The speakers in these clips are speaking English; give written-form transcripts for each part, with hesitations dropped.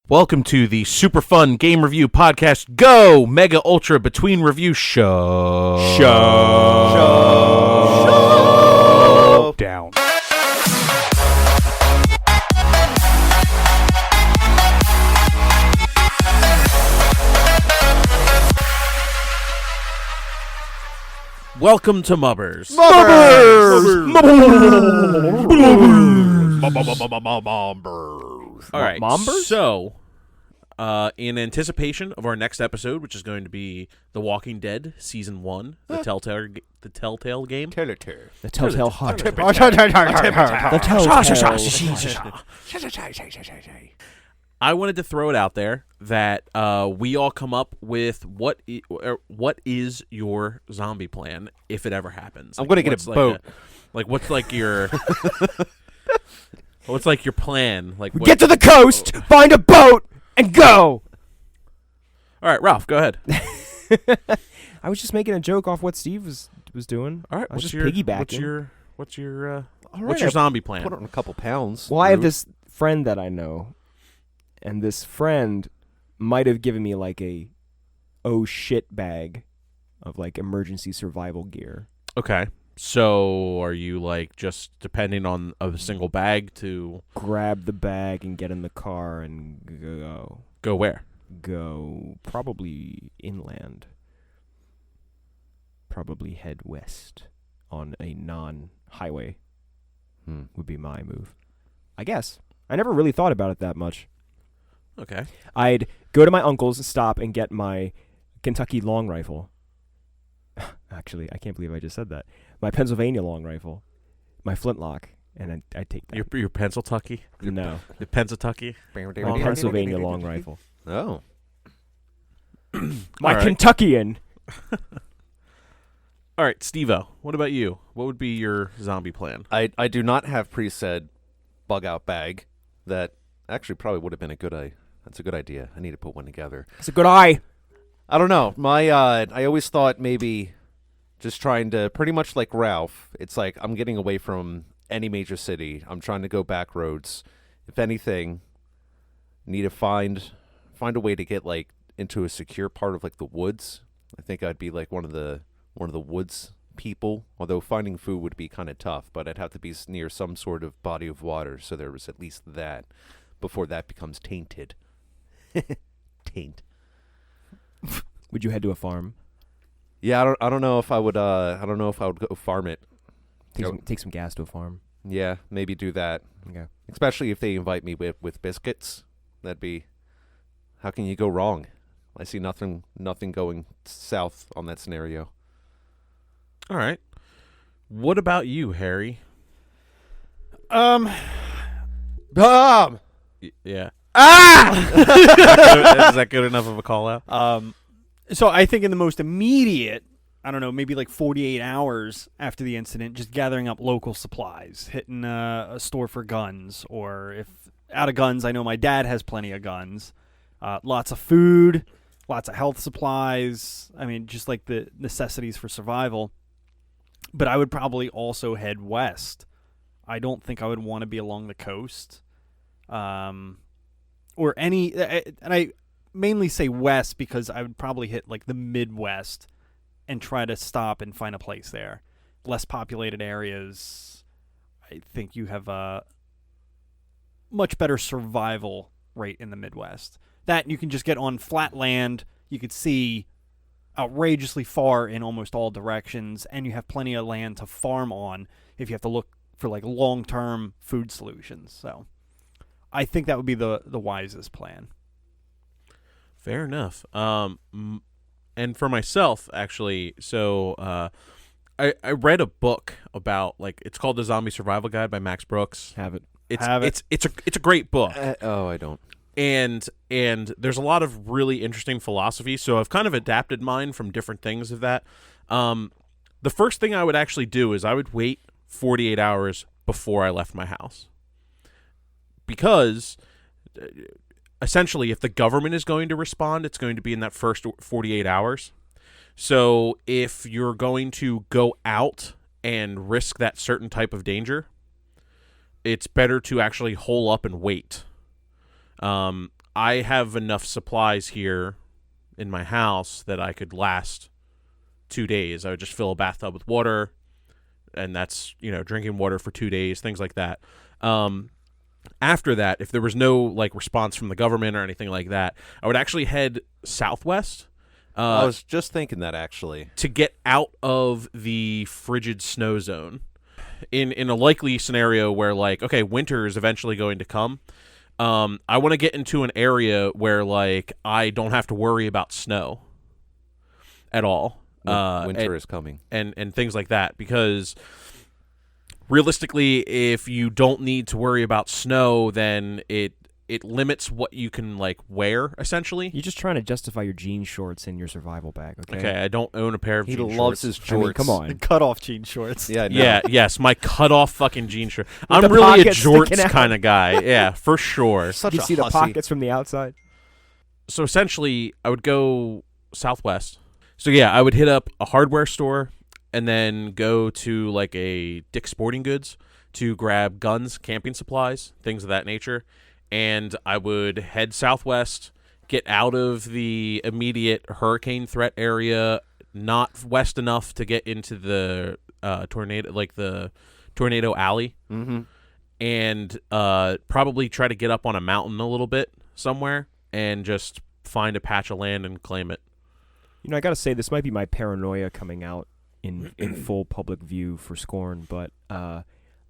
Welcome to the super fun game review podcast. Go Mega Ultra Between Review Show. Down. Welcome to MUBRS. All right, so in anticipation of our next episode, which is going to be The Walking Dead Season 1, the Telltale game. The Telltale Heart. I wanted to throw it out there that we all come up with what is your zombie plan if it ever happens. I'm going to get a boat. What's like your what's like your plan? Like Get to the coast, find a boat, and go. All right, Ralph, go ahead. I was just making a joke off what Steve was doing. All right, I was just piggybacking. What's your zombie plan? Put on a couple pounds. Well, I have this friend that I know, and this friend might have given me like a oh shit bag of like emergency survival gear. Okay. So are you like just depending on a single bag to grab the bag and get in the car and go? Go where? Go probably inland. Probably head west on a non-highway would be my move. I guess. I never really thought about it that much. Okay. I'd go to my uncle's, stop, and get my Kentucky long rifle. Actually, I can't believe I just said that. My Pennsylvania long rifle, my flintlock, and I'd take that. Your Pennsyltucky? No. The Pennsyltucky? My Pennsylvania long rifle. Oh. My Kentuckian. All right, Steve-O, what about you? What would be your zombie plan? I do not have pre-said bug-out bag. That actually probably would have been that's a good idea. I need to put one together. It's a good eye. I don't know. I always thought maybe just trying to, pretty much like Ralph, it's like I'm getting away from any major city. I'm trying to go back roads. If anything, need to find a way to get like into a secure part of like the woods. I think I'd be like one of the woods people, although finding food would be kind of tough, but I'd have to be near some sort of body of water, so there was at least that before that becomes tainted. Taint. Would you head to a farm? Yeah, I don't know if I would go farm it. Take some gas to a farm. Yeah, maybe do that. Okay. Especially if they invite me with biscuits. That'd be, how can you go wrong? I see nothing going south on that scenario. All right. What about you, Harry? Yeah. Is that good enough of a call out? So I think in the most immediate, I don't know, maybe like 48 hours after the incident, just gathering up local supplies, hitting a store for guns, or if out of guns, I know my dad has plenty of guns. Lots of food, lots of health supplies. I mean, just like the necessities for survival. But I would probably also head west. I don't think I would want to be along the coast. Or any, and I mainly say west because I would probably hit like the Midwest and try to stop and find a place there. Less populated areas, I think you have a much better survival rate in the Midwest. That you can just get on flat land, you could see outrageously far in almost all directions, and you have plenty of land to farm on if you have to look for like long-term food solutions. So I think that would be the wisest plan. Fair enough. And for myself, actually, so I read a book about, like, it's called The Zombie Survival Guide by Max Brooks. It's a great book. I don't. And there's a lot of really interesting philosophy, so I've kind of adapted mine from different things of that. The first thing I would actually do is I would wait 48 hours before I left my house. Because essentially, if the government is going to respond, it's going to be in that first 48 hours. So if you're going to go out and risk that certain type of danger, it's better to actually hole up and wait. I have enough supplies here in my house that I could last 2 days. I would just fill a bathtub with water, and that's, drinking water for 2 days, things like that. After that, if there was no like response from the government or anything like that, I would actually head southwest. I was just thinking that, actually. To get out of the frigid snow zone. In a likely scenario where, like, okay, winter is eventually going to come, I want to get into an area where, like, I don't have to worry about snow at all. Winter is coming. And things like that, because realistically, if you don't need to worry about snow, then it limits what you can, like, wear, essentially. You're just trying to justify your jean shorts in your survival bag, okay? Okay, I don't own a pair of He jean loves shorts. his I mean, shorts. come on. The cutoff jean shorts. Yeah, no. Yeah, yes, my cut-off fucking jean shirt. I'm the really a pockets sticking jorts out. kind of guy. Yeah, for sure. Such You a see the hussy. pockets from the outside? So essentially, I would go southwest. So yeah, I would hit up a hardware store and then go to like a Dick's Sporting Goods to grab guns, camping supplies, things of that nature. And I would head southwest, get out of the immediate hurricane threat area, not west enough to get into the tornado, like the tornado alley, Mm-hmm. and probably try to get up on a mountain a little bit somewhere and just find a patch of land and claim it. I got to say, this might be my paranoia coming out in full public view for Scorn, but I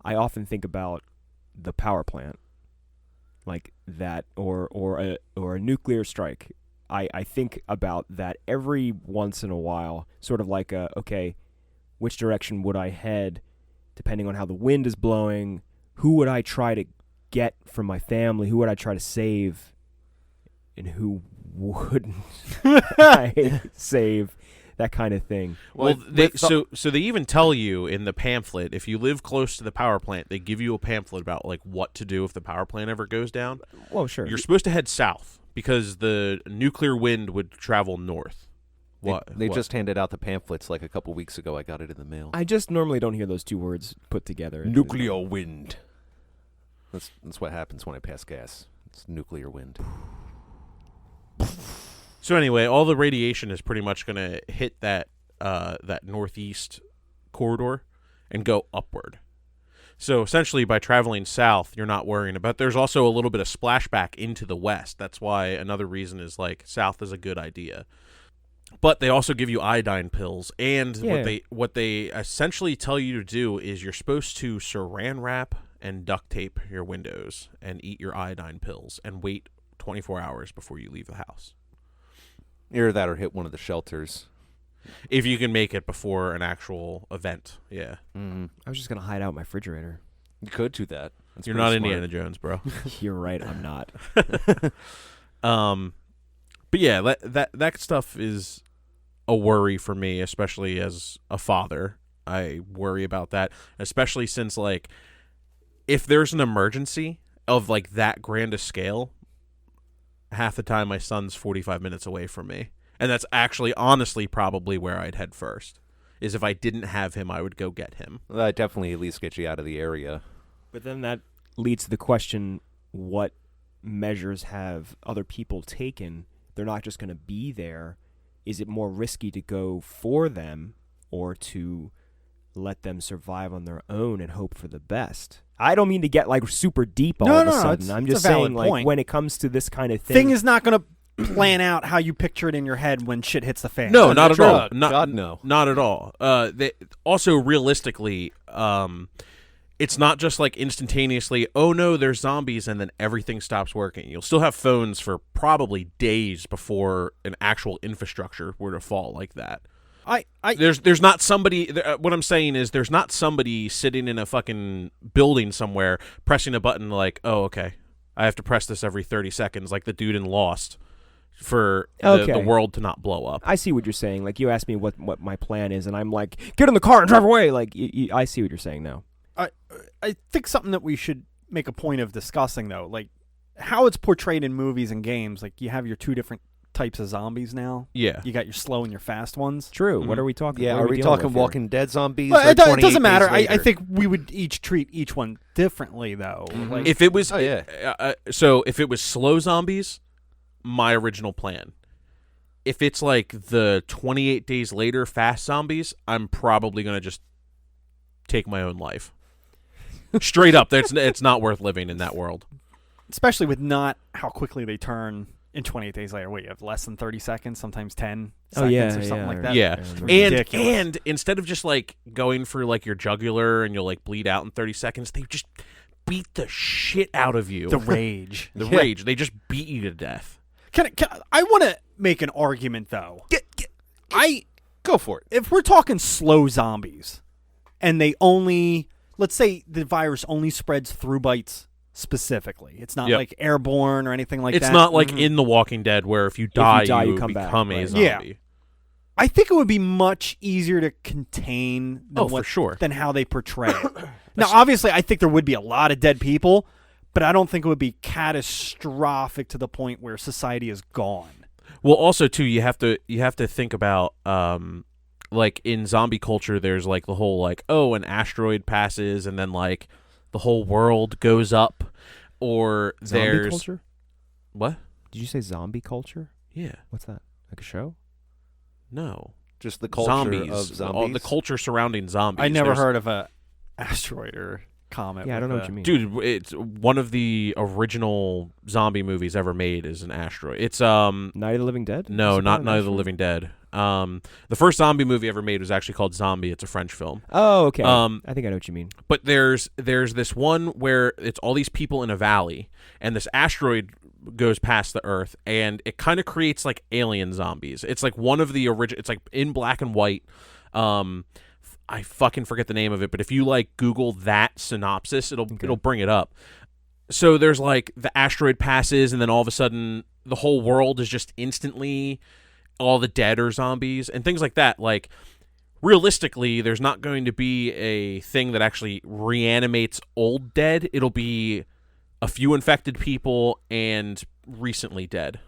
often think about the power plant, like that, or a nuclear strike. I think about that every once in a while, sort of like okay, which direction would I head, depending on how the wind is blowing? Who would I try to get from my family? Who would I try to save? And who wouldn't I save? That kind of thing. Well, so they even tell you in the pamphlet, if you live close to the power plant, they give you a pamphlet about like what to do if the power plant ever goes down. Well, sure. You're supposed to head south because the nuclear wind would travel north. They just handed out the pamphlets like a couple weeks ago. I got it in the mail. I just normally don't hear those two words put together. Nuclear wind. That's what happens when I pass gas. It's nuclear wind. So anyway, all the radiation is pretty much going to hit that northeast corridor and go upward. So essentially, by traveling south, you're not worrying about. There's also a little bit of splashback into the west. That's why another reason is like south is a good idea. But they also give you iodine pills, and what they essentially tell you to do is you're supposed to saran wrap and duct tape your windows and eat your iodine pills and wait 24 hours before you leave the house. Either that or hit one of the shelters. If you can make it before an actual event, yeah. Mm-hmm. I was just going to hide out my refrigerator. You could do that. That's You're pretty not smart. Indiana Jones, bro. You're right, I'm not. But yeah, that stuff is a worry for me, especially as a father. I worry about that, especially since, like, if there's an emergency of, like, that grand a scale, half the time my son's 45 minutes away from me. And that's actually, honestly, probably where I'd head first, is if I didn't have him, I would go get him. Well, that definitely at least gets you out of the area. But then that leads to the question, what measures have other people taken? They're not just going to be there. Is it more risky to go for them or to let them survive on their own and hope for the best? I don't mean to get like super deep all of a sudden. I'm just saying, like, when it comes to this kind of thing is not going to plan out how you picture it in your head when shit hits the fan. No, not at all. God, no. Not at all. Also, realistically, it's not just like instantaneously, oh no, there's zombies, and then everything stops working. You'll still have phones for probably days before an actual infrastructure were to fall like that. There's not somebody. What I'm saying is, there's not somebody sitting in a fucking building somewhere pressing a button like, oh, okay, I have to press this every 30 seconds, like the dude in Lost, for the world to not blow up. I see what you're saying. Like, you asked me what my plan is, and I'm like, get in the car and drive away. Like, I see what you're saying now. I think something that we should make a point of discussing, though, like how it's portrayed in movies and games. Like, you have your two different types of zombies now. Yeah. You got your slow and your fast ones. True. What are we talking about? Yeah, are we talking Walking Dead zombies? Well, or it 28 doesn't matter. days I later? think we would each treat each one differently, though. Mhm. Like, If it was, Oh, yeah. so if it was slow zombies, my original plan. If it's like the 28 days later fast zombies, I'm probably going to just take my own life. Straight up, it's not worth living in that world. Especially with not how quickly they turn in 28 days later. Wait, you have less than 30 seconds, sometimes 10 seconds or something like that. Yeah. Ridiculous. And instead of just like going for like your jugular and you'll like bleed out in 30 seconds, they just beat the shit out of you. The rage. Rage. They just beat you to death. I want to make an argument, though. Go for it. If we're talking slow zombies, and they only, let's say the virus only spreads through bites specifically. It's not like airborne or anything like that. It's not like in The Walking Dead where if you die, you become a zombie. Yeah. I think it would be much easier to contain for sure. than how they portray it. Now, obviously, I think there would be a lot of dead people, but I don't think it would be catastrophic to the point where society is gone. Well, also too, you have to think about like in zombie culture, there's like the whole like, oh, an asteroid passes and then like the whole world goes up, or Zombie culture? What? Did you say zombie culture? Yeah. What's that? Like a show? No. Just the culture Zombies. of zombies. All the culture surrounding zombies. I never heard of a asteroid or comet. Yeah, I don't know what you mean. Dude, it's one of the original zombie movies ever made is an asteroid. It's Night of the Living Dead? No, not Night of the Living Dead. The first zombie movie ever made was actually called Zombie. It's a French film. Oh, okay. I think I know what you mean. But there's this one where it's all these people in a valley, and this asteroid goes past the Earth, and it kind of creates like alien zombies. It's like one of the original. It's like in black and white. I fucking forget the name of it, but if you like Google that synopsis, it'll bring it up. So there's like the asteroid passes, and then all of a sudden the whole world is just instantly all the dead are zombies and things like that. Like realistically, there's not going to be a thing that actually reanimates old dead. It'll be a few infected people and recently dead.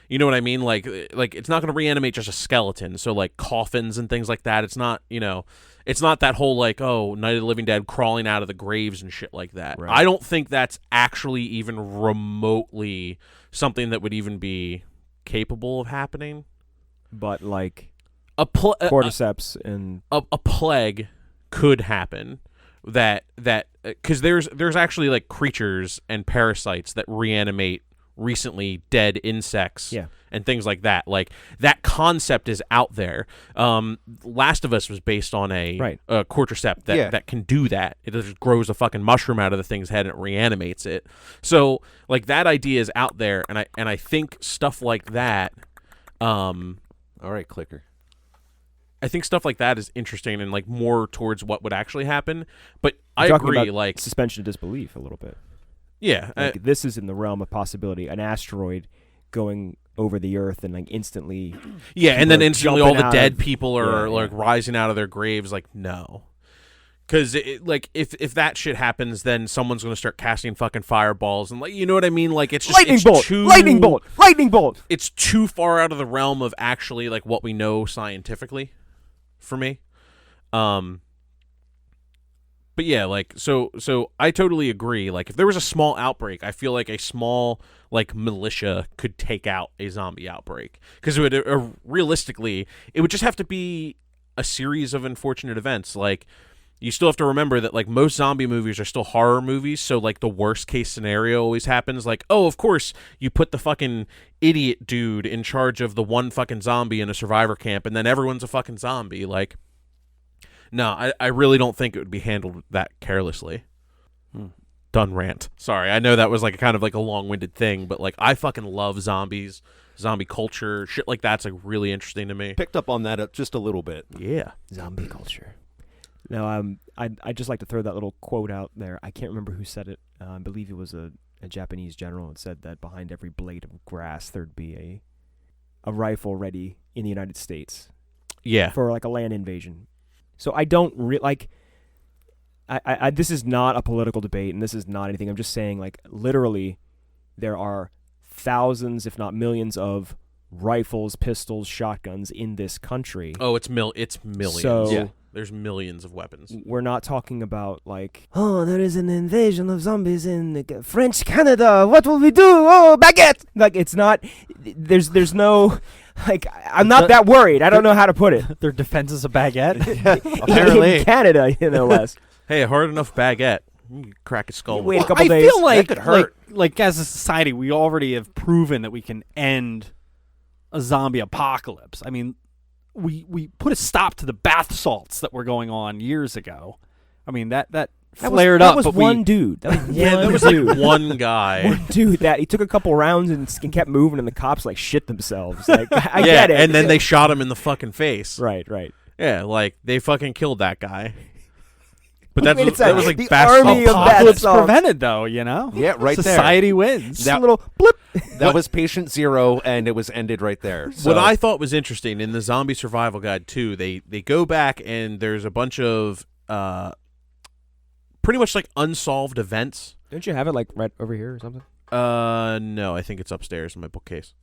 You know what I mean? Like it's not going to reanimate just a skeleton. So like coffins and things like that. It's not, it's not that whole like, oh, Night of the Living Dead crawling out of the graves and shit like that. Right. I don't think that's actually even remotely something that would even be capable of happening. But like cordyceps and a plague could happen. That because there's actually like creatures and parasites that reanimate recently dead insects and things like that. Like that concept is out there. Last of Us was based on a cordyceps that can do that. It just grows a fucking mushroom out of the thing's head and it reanimates it. So like that idea is out there, and I think stuff like that. All right, clicker. I think stuff like that is interesting and like more towards what would actually happen. But You're I agree, about like suspension of disbelief a little bit. Yeah, like this is in the realm of possibility. An asteroid going over the Earth and like instantly, and then instantly all the dead people are yeah. like rising out of their graves. Like no, because like if that shit happens, then someone's gonna start casting fucking fireballs and like you know what I mean. Like it's just lightning bolt. It's too far out of the realm of actually like what we know scientifically. For me, but yeah, like so I totally agree. Like if there was a small outbreak, I feel like a small like militia could take out a zombie outbreak because it would realistically it would just have to be a series of unfortunate events. Like you still have to remember that like most zombie movies are still horror movies, so like the worst case scenario always happens. Like oh, of course you put the fucking idiot dude in charge of the one fucking zombie in a survivor camp, and then everyone's a fucking zombie. Like no, I really don't think it would be handled that carelessly. Done rant. Sorry, I know that was like kind of like a long-winded thing, but like I fucking love zombies, zombie culture, shit like that's like really interesting to me. Picked up on that just a little bit. Yeah, zombie culture. Now, I'd just like to throw that little quote out there. I can't remember who said it. I believe it was a Japanese general. It said that behind every blade of grass there'd be a rifle ready in the United States. Yeah, for like a land invasion. So I don't like. I this is not a political debate, and this is not anything. I'm just saying, like literally, there are thousands, if not millions, of rifles, pistols, shotguns in this country. Oh, it's millions. So There's millions of weapons. We're not talking about like, oh, there is an invasion of zombies in French Canada. What will we do? Oh, baguette! Like, it's not. There's no. Like, I'm not that worried. I don't know how to put it. Their defense is a baguette. Apparently. In Canada, no less. Hey, a hard enough baguette. You can crack a skull. Wait a with. couple I days. feel like, That could hurt. like as a society, we already have proven that we can end a zombie apocalypse. I mean, we put a stop to the bath salts that were going on years ago. I mean, that flared up. That was but one dude. That was Yeah, one that was dude. like one guy. One dude that he took a couple rounds and kept moving, and the cops like shit themselves. Like, I Yeah, get it. and then they shot him in the fucking face. right. Yeah, like they fucking killed that guy. But I mean, it's that was like the bath army salt of pop. bath salts. prevented, though. You know, Yeah, right there. Society wins. Just a little blip. That was patient 0, and it was ended right there. So. What I thought was interesting in the Zombie Survival Guide 2, they go back and there's a bunch of pretty much like unsolved events. Don't you have it like right over here or something? No, I think it's upstairs in my bookcase.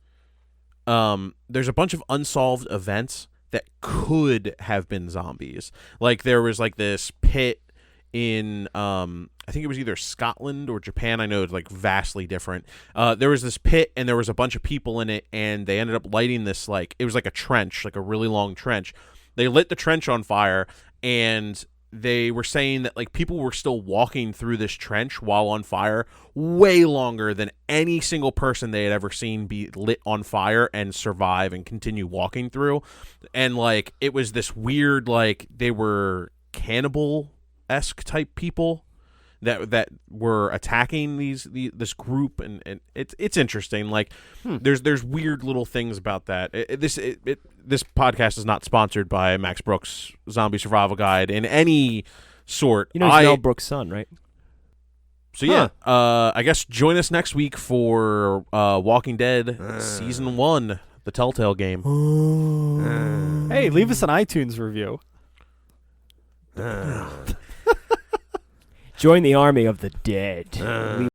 There's a bunch of unsolved events that could have been zombies. Like there was like this pit in I think it was either Scotland or Japan. I know it's like vastly different. There was this pit and there was a bunch of people in it, and they ended up lighting this, like, it was like a trench, like a really long trench. They lit the trench on fire, and they were saying that like people were still walking through this trench while on fire way longer than any single person they had ever seen be lit on fire and survive and continue walking through. And like it was this weird, like they were cannibal-esque type people that were attacking this group, and it's interesting. Like there's weird little things about that. This podcast is not sponsored by Max Brooks' Zombie Survival Guide in any sort. You know, he's Mel Brooks' son, right? So yeah, I guess join us next week for Walking Dead Season 1, the Telltale game. Hey, leave us an iTunes review. Join the army of the dead. Leave